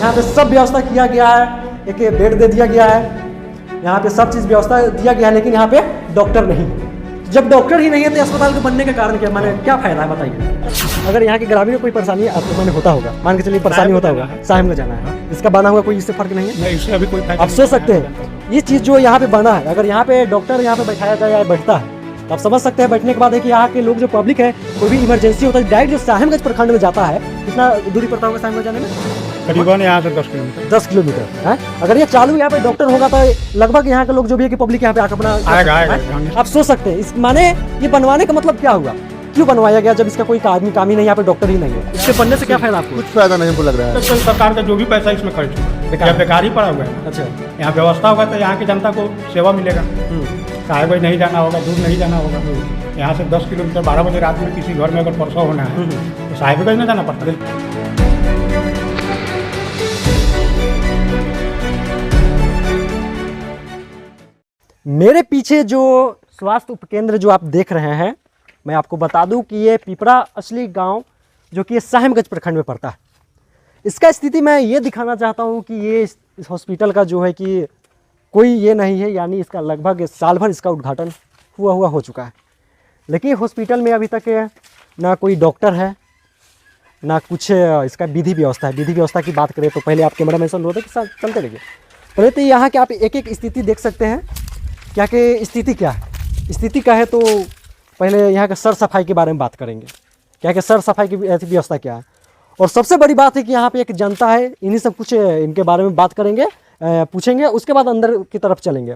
यहाँ पे सब व्यवस्था किया गया है, एक बेड दे दिया गया है, यहाँ पे सब चीज़ व्यवस्था दिया गया है, लेकिन यहाँ पे डॉक्टर नहीं है। जब डॉक्टर ही नहीं है तो अस्पताल के बनने का कारण क्या, माने क्या फायदा है बताइए। अगर यहाँ के ग्रामीण को कोई परेशानी मैंने होता होगा, मान के चलिए परेशानी होता होगा, साहिबगंज जाना है, इसका बना हुआ कोई इससे फर्क नहीं है। नहीं, इससे अभी कोई फायदा आप सोच सकते हैं ये चीज़ जो यहाँ पे बना है, अगर यहाँ पे डॉक्टर यहाँ पे बैठाया जाए या बैठता है तो आप समझ सकते हैं बैठने के बाद है कि यहाँ के लोग जो पब्लिक है, कोई भी इमरजेंसी होता है डायरेक्ट जो साहिबगंज प्रखंड में जाता है, कितना दूरी पड़ता होगा साहिबगंज जाने में? करीबन यहाँ से 10 किलोमीटर। 10 किलोमीटर है। अगर ये चालू यहाँ पे डॉक्टर होगा तो लगभग यहाँ के लोग जो भी है कि पब्लिक यहाँ पे आकर अपना आएगा। आप सोच सकते हैं इस माने ये बनवाने का मतलब क्या हुआ, क्यों बनवाया गया जब इसका कोई आदमी काम ही नहीं, यहाँ पे डॉक्टर ही नहीं है। इसके बनने से क्या फायदा आपको? कुछ फायदा नहीं हमको लग रहा है। तो सरकार का जो भी पैसा इसमें खर्च हुआ बेकार ही पड़ा हुआ है। अच्छा, यहाँ व्यवस्था होगा तो यहाँ की जनता को सेवा मिलेगा। साहिबगंज नहीं जाना होगा, दूर नहीं जाना होगा। यहाँ से 10 किलोमीटर 12 बजे रात में किसी घर में अगर परसों होना है तो साहिबगंज नहीं जाना पड़ता। मेरे पीछे जो स्वास्थ्य उपकेंद्र जो आप देख रहे हैं, मैं आपको बता दूं कि ये पिपरा असली गांव जो कि साहिबगंज प्रखंड में पड़ता है। इसका स्थिति मैं ये दिखाना चाहता हूं कि ये इस हॉस्पिटल का जो है कि कोई ये नहीं है, यानी इसका लगभग साल भर इसका उद्घाटन हुआ हो चुका है, लेकिन पहले में अभी तक ना कोई डॉक्टर है ना कुछ इसका विधि व्यवस्था है। विधि व्यवस्था की बात करें तो पहले आप कैमरा मैन रोड के साथ चलते रहिए। पहले तो यहाँ के आप एक एक स्थिति देख सकते हैं, क्या कि स्थिति क्या है। स्थिति क्या है तो पहले यहाँ के सर सफाई के बारे में बात करेंगे, क्या कि सर सफाई की व्यवस्था क्या है। और सबसे बड़ी बात है कि यहाँ पे एक जनता है, इन्हीं सब कुछ इनके बारे में बात करेंगे, पूछेंगे, उसके बाद अंदर की तरफ चलेंगे।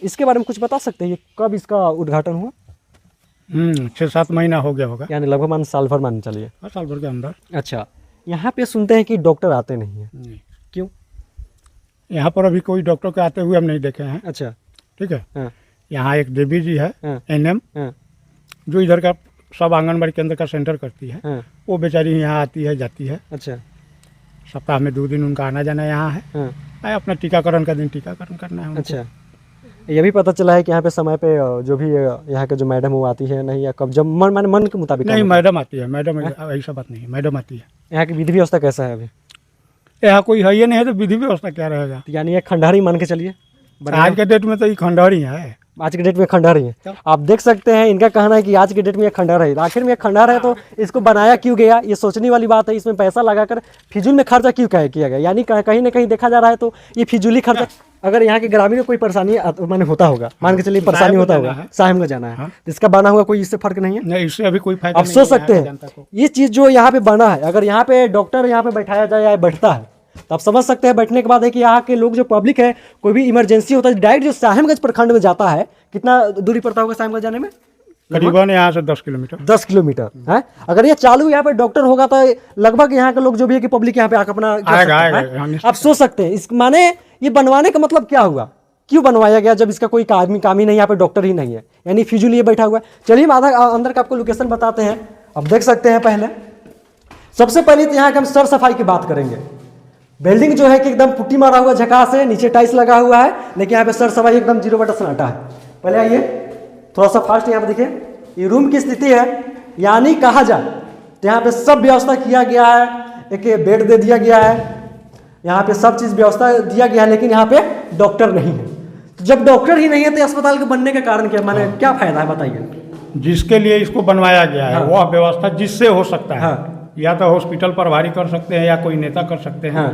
इसके बारे में कुछ बता सकते हैं ये कब इसका उद्घाटन हुआ? 6-7 महीना हो गया होगा, यानी लगभग साल भर मान चलिए। साल भर के अंदर। अच्छा, यहाँ पे सुनते हैं कि डॉक्टर आते नहीं हैं, क्यों? यहाँ पर अभी कोई डॉक्टर के आते हुए हम नहीं देखे हैं। अच्छा, ठीक है। हाँ। यहाँ एक देवी जी है, हाँ। NM, हाँ। जो इधर का सब आंगनबाड़ी केंद्र का सेंटर करती है। हाँ। वो बेचारी यहाँ आती है जाती है। अच्छा, सप्ताह में 2 दिन उनका आना जाना यहाँ है। हाँ। अपना टीकाकरण का दिन टीकाकरण करना है उनको। अच्छा, ये भी पता चला है कि यहाँ पे समय पे जो भी यहाँ के जो मैडम वो आती है नहीं, या कब जब मन के मुताबिक? नहीं, मैडम आती है। मैडम ऐसा बात नहीं है, मैडम आती है। यहाँ की विधि व्यवस्था कैसा है अभी? यहाँ कोई है ही नहीं है तो विधि व्यवस्था क्या रहेगा? यानी ये खंडहर ही मान के चलिए। आज के डेट में तो ये खंडहर ही है। आज के डेट में खंडहर ही है। आप देख सकते हैं इनका कहना है कि आज के डेट में ये खंडहर है। आखिर में ये खंडहर है तो इसको बनाया क्यों गया, ये सोचने वाली बात है। इसमें पैसा लगाकर फिजूल में खर्चा क्यों किया गया, यानी कहीं ना कहीं देखा जा रहा है तो ये फिजूली खर्चा। अगर यहाँ के ग्रामीण को कोई परेशानी मैंने होता होगा, मान के चलिए परेशानी होता होगा, साहिबगंज जाना है, तो इसका बना हुआ कोई इससे फर्क नहीं है। नहीं, इससे अभी कोई फायदा आप सोच सकते हैं ये चीज़ जो यहाँ पे बना है, अगर यहाँ पे डॉक्टर यहाँ पे बैठाया जाए या बैठता है तो आप समझ सकते हैं बैठने के बाद है कि यहाँ के लोग जो पब्लिक है, कोई भी इमरजेंसी होता है डायरेक्ट जो साहिबगंज प्रखंड में जाता है, कितना दूरी पड़ता होगा साहिबगंज जाने में? करीबन यहाँ से 10 किलोमीटर। 10 किलोमीटर है। अगर ये चालू यहाँ पे डॉक्टर होगा तो लगभग यहाँ के लोग जो भी है कि पब्लिक यहाँ पे आकर अपना आएगा। आप सोच सकते हैं इस माने ये बनवाने का मतलब क्या हुआ, क्यों बनवाया गया जब इसका कोई आदमी काम ही नहीं, यहाँ पे डॉक्टर ही नहीं है, यानी फिजूल ये बैठा हुआ है। चलिए हम आधा अंदर का आपको लोकेशन बताते हैं। अब देख सकते हैं पहले सबसे पहले तो यहाँ के हम सर सफाई की बात करेंगे। बिल्डिंग जो है कि एकदम पुट्टी मारा हुआ झकास है, नीचे टाइल्स लगा हुआ है, लेकिन यहाँ पे सर सफाई एकदम 0 सन्नाटा है। पहले आइए थोड़ा सा फास्ट यहाँ पे देखिए, ये रूम की स्थिति है, यानी कहा जाए तो यहाँ पे सब व्यवस्था किया गया है, एक बेड दे दिया गया है, यहाँ पे सब चीज़ व्यवस्था दिया गया है, लेकिन यहाँ पे डॉक्टर नहीं है। तो जब डॉक्टर ही नहीं है तो अस्पताल के बनने का कारण क्या, माने क्या फायदा है बताइए। जिसके लिए इसको बनवाया गया है वह व्यवस्था जिससे हो सकता है, या तो हॉस्पिटल प्रभारी कर सकते हैं या कोई नेता कर सकते हैं,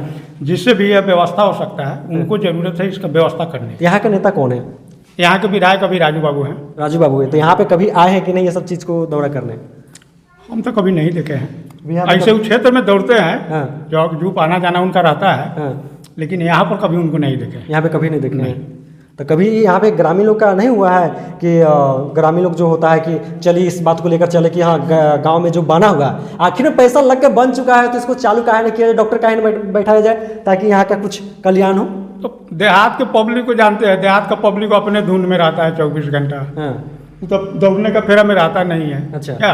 जिससे भी यह व्यवस्था हो सकता है उनको जरूरत है इसका व्यवस्था करने की। यहाँ के नेता कौन है? यहाँ के विधायक अभी राजू बाबू हैं। राजू बाबू है, तो यहाँ पे कभी आए हैं कि नहीं ये सब चीज़ को दौरा करने? हम तो कभी नहीं देखे हैं। ऐसे क्षेत्र में दौड़ते हैं, जो आना जाना उनका रहता है, लेकिन यहाँ पर कभी उनको नहीं देखे। यहाँ पे कभी नहीं देखे हैं। तो कभी यहाँ पे ग्रामीण लोग का नहीं हुआ है कि ग्रामीण लोग जो होता है कि चलिए इस बात को लेकर चले कि हाँ गांव में जो बना हुआ है आखिर में पैसा लग के बन चुका है तो इसको चालू काहे नहीं किया जाए, डॉक्टर काहे नहीं बैठाया जाए ताकि यहाँ का कुछ कल्याण हो? तो देहात के पब्लिक को जानते हैं, देहात का पब्लिक अपने धुन में रहता है 24 घंटा। तो दौड़ने का फेरा में रहता नहीं है। अच्छा, क्या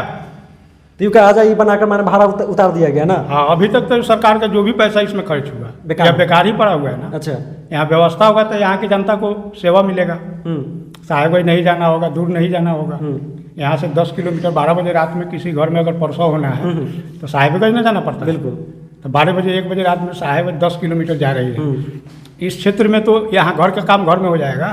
तो आ जाए बनाकर मैंने भाड़ा उतार दिया गया ना? हाँ, अभी तक तो सरकार का जो भी पैसा इसमें खर्च हुआ बेकार ही पड़ा हुआ है ना। अच्छा, यहाँ व्यवस्था होगा तो यहाँ की जनता को सेवा मिलेगा। साहिबगंज नहीं जाना होगा, दूर नहीं जाना होगा। यहाँ से 10 किलोमीटर 12 बजे रात में किसी घर में अगर परसों होना है तो साहिबगंज नहीं जाना पड़ता। बिल्कुल, तो 12 बजे 1 बजे रात में साहेब 10 किलोमीटर जा रही है। इस क्षेत्र में तो यहाँ घर का काम घर में हो जाएगा।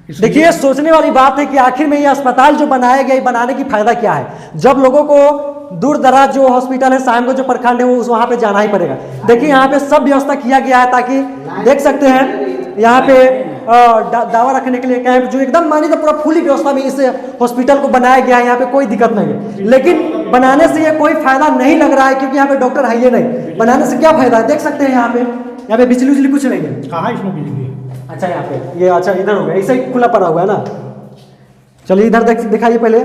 इसलिए- देखिए, सोचने वाली बात है कि आखिर में ये अस्पताल जो बनाया गया, ये बनाने की फायदा क्या है, जब लोगों को दूर दराज जो हॉस्पिटल है, साहेबगंज जो प्रखंड है, वो वहाँ पे जाना ही पड़ेगा। देखिए, यहाँ पे सब व्यवस्था किया गया है, ताकि देख सकते हैं यहाँ पे दवा रखने के लिए कैंप जो एकदम मानी तो पूरा फुली व्यवस्था में इस हॉस्पिटल को बनाया गया है। यहाँ पे कोई दिक्कत नहीं है, लेकिन बनाने से ये कोई फायदा नहीं लग रहा है, क्योंकि यहाँ पे डॉक्टर है ये नहीं। बनाने से क्या फायदा है, देख सकते हैं यहाँ पे बिजली उजली कुछ नहीं है। कहाँ इसमें बिजली है? अच्छा, यहाँ पे ये, अच्छा इधर हो गया, ऐसे ही खुला पड़ा हुआ है ना। चलिए इधर दिखाइए पहले,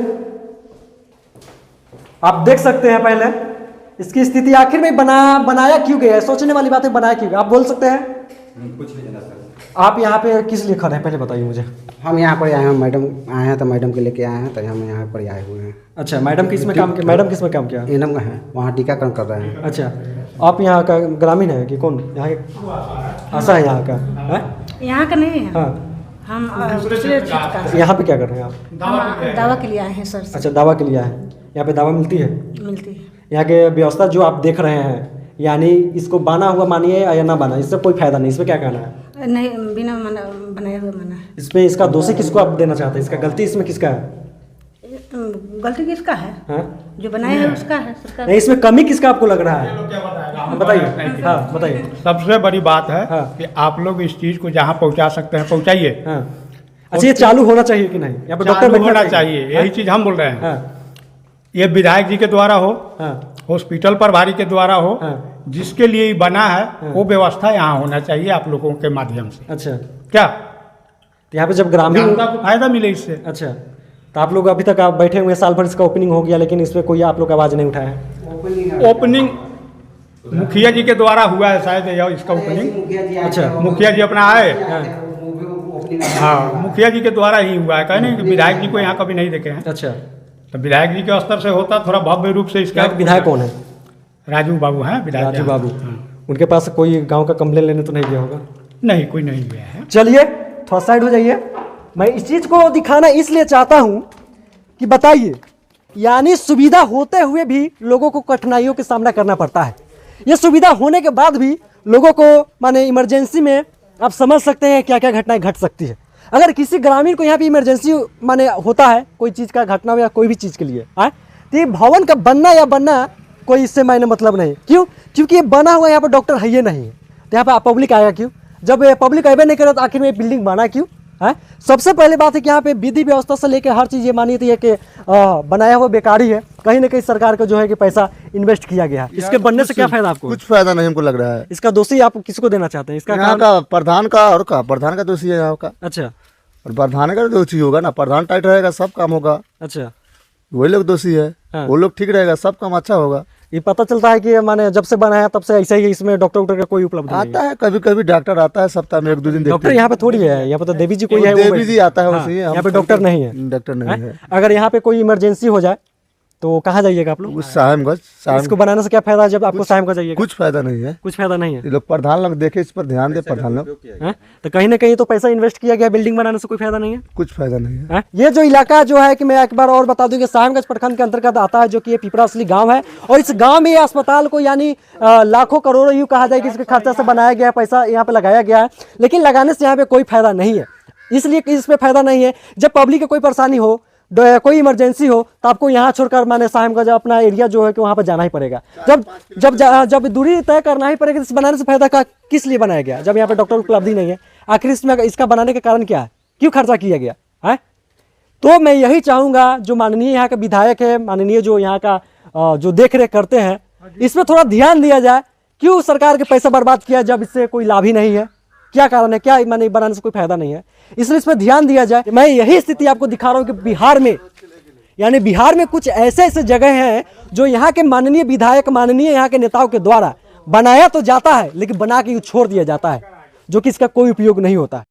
आप देख सकते हैं पहले इसकी स्थिति आखिर में बनाया क्यों गया है। सोचने वाली बात है, बनाया क्यों गया, आप बोल सकते हैं? कुछ नहीं जाना सर। आप यहाँ पे किस लिए खड़े हैं, पहले बताइए मुझे। हम यहाँ पर आए हैं, मैडम आए हैं तो मैडम के लेके आए हैं, तो हम यहाँ पर आए हुए हैं। अच्छा, मैडम किस में काम किया, मैडम किस में काम किया? एनम का है, वहाँ टीकाकरण कर रहे हैं। अच्छा, आप यहाँ का ग्रामीण है कि कौन, यहाँ के आशा है यहाँ का है? यहाँ का नहीं है। हाँ, हम दूसरे क्षेत्र का यहाँ पे क्या कर रहे हैं आप? हम दावा के लिए आए हैं सर से। अच्छा, दवा के लिए आए हैं, यहाँ पे दवा मिलती है? मिलती है। यहाँ के व्यवस्था जो आप देख रहे हैं, यानी इसको बना हुआ मानिए या ना बना, इससे कोई फायदा नहीं, इसमें क्या कहना है? नहीं, बिना बनाए हुए मना है। इसमें इसका दोषी किसको आप देना चाहते हैं, इसका गलती इसमें किसका है? गलती किसका है? हाँ? जो बनाया है उसका है, सरकार। नहीं, इसमें कमी किसका आपको लग रहा है, बताइए। हाँ, बताइए। सबसे बड़ी बात है हाँ। कि आप लोग इस चीज को जहाँ पहुँचा सकते हैं पहुँचाइए। हाँ, अच्छा, ये चालू होना चाहिए कि नहीं, यहाँ पे डॉक्टर चालू बैठना होना चाहिए, यही चीज हम बोल रहे हैं। हाँ, ये विधायक जी के द्वारा हो, हाँ, हॉस्पिटल प्रभारी के द्वारा हो, हाँ। जिसके लिए ये बना है वो व्यवस्था यहाँ होना चाहिए आप लोगों के माध्यम से। अच्छा, क्या तो यहाँ पे जब ग्रामीण, जनता को फायदा मिले इससे। अच्छा, तो आप लोग अभी तक आप बैठे हुए, साल भर इसका ओपनिंग हो गया, लेकिन इसमें कोई आप लोग आवाज़ नहीं उठाया है? ओपनिंग मुखिया जी के द्वारा हुआ है शायद यह इसका ओपनिंग। अच्छा, मुखिया जी अपना आए, हाँ, मुखिया जी के द्वारा ही हुआ है। कहे नहीं कि विधायक जी को यहाँ कभी नहीं देखे हैं, अच्छा, तो विधायक जी के स्तर से होता थोड़ा भव्य रूप से इसका। क्या विधायक कौन है? राजू बाबू हैं विधायक। राजू बाबू, हाँ। उनके पास कोई गांव का कंप्लेन लेने तो नहीं गया होगा? नहीं, कोई नहीं गया है। चलिए थोड़ा साइड हो जाइए। मैं इस चीज़ को दिखाना इसलिए चाहता हूँ कि बताइए, यानी सुविधा होते हुए भी लोगों को कठिनाइयों का सामना करना पड़ता है। ये सुविधा होने के बाद भी लोगों को माने इमरजेंसी में आप समझ सकते हैं क्या क्या घटनाएं घट सकती है। अगर किसी ग्रामीण को यहाँ पे इमरजेंसी माने होता है कोई चीज़ का घटना या कोई भी चीज़ के लिए है, तो ये भवन का बनना या बनना कोई इससे मायने मतलब नहीं। क्यों? क्योंकि ये बना हुआ यहाँ पर डॉक्टर है ये नहीं है, तो यहाँ पर पब्लिक आएगा क्यों? जब पब्लिक अबे नहीं करे तो आखिर में ये बिल्डिंग बना क्यों है? सबसे पहले बात है कि यहाँ पे विधि व्यवस्था से लेकर हर चीज़ ये मानी थी कि बनाया हुआ बेकारी है, कहीं ना कहीं सरकार का जो है कि पैसा इन्वेस्ट किया गया है। इसके बनने से क्या फायदा आपको? कुछ फायदा नहीं हमको लग रहा है। इसका दोषी आप किसको देना चाहते हैं? इसका यहाँ कारण? का प्रधान का, और का प्रधान का दोषी है यहाँ का, अच्छा, और प्रधान का दोषी होगा ना। प्रधान टाइट रहेगा सब काम होगा, अच्छा, वही लोग दोषी है। हाँ। वो लोग ठीक रहेगा सब काम अच्छा होगा। ये पता चलता है कि माने जब से बनाया तब से ऐसा ही है, इसमें डॉक्टर का कोई उपलब्ध नहीं आता है कभी कभी डॉक्टर आता है सप्ताह में 1-2 दिन देखते डॉक्टर यहाँ पे थोड़ी है, यहाँ पे तो देवी जी कोई है, देवी जी आता है वैसे ही। यहाँ पे डॉक्टर नहीं है। डॉक्टर नहीं है। अगर यहाँ पे कोई इमरजेंसी हो जाए तो कहाँ जाइएगा आप लोग? उस साहेबगंज इसको बनाने से क्या फायदा है जब आपको साहेबगंज जाइएगा? कुछ फायदा नहीं है। कुछ फायदा नहीं है। ये लोग प्रधान लोग देखे, इस पर ध्यान दे प्रधान लोग। हैं? तो कहीं ना कहीं तो पैसा इन्वेस्ट किया गया, बिल्डिंग बनाने से कोई फायदा नहीं है। कुछ फायदा नहीं है। हैं? ये जो इलाका जो है कि मैं एक बार और बता दूं कि साहेबगंज प्रखंड के अंतर्गत आता है, जो कि ये पिपरा असली गांव है, और इस गांव में ये अस्पताल को यानी लाखों करोड़ों यूँ कहा जाए कि इसके खर्चा से बनाया गया, पैसा यहाँ पे लगाया गया है, लेकिन लगाने से यहाँ पे कोई फायदा नहीं है। इसलिए कि इसमें फायदा नहीं है, जब पब्लिक की कोई परेशानी हो, कोई इमरजेंसी हो, तो आपको यहाँ छोड़कर माने साहेबगंज अपना एरिया जो है कि वहाँ पर जाना ही पड़ेगा। जब दूरी तय करना ही पड़ेगा, इस बनाने से फायदा का किस लिए बनाया गया जब यहाँ पे डॉक्टर उपलब्ध ही नहीं है? आखिर इसमें इसका बनाने का कारण क्या है? क्यों खर्चा किया गया है? तो मैं यही चाहूँगा जो माननीय यहाँ का विधायक है, माननीय जो यहाँ का जो देख रेख करते हैं, इसमें थोड़ा ध्यान दिया जाए। क्यों सरकार के पैसा बर्बाद किया जब इससे कोई लाभ ही नहीं है? क्या कारण है? क्या माने बनाने से कोई फायदा नहीं है? इसलिए इसमें ध्यान दिया जाए। मैं यही स्थिति आपको दिखा रहा हूँ कि बिहार में, यानी बिहार में कुछ ऐसे ऐसे जगह हैं जो यहाँ के माननीय विधायक, माननीय यहाँ के नेताओं के द्वारा बनाया तो जाता है, लेकिन बना के छोड़ दिया जाता है, जो कि इसका कोई उपयोग नहीं होता है।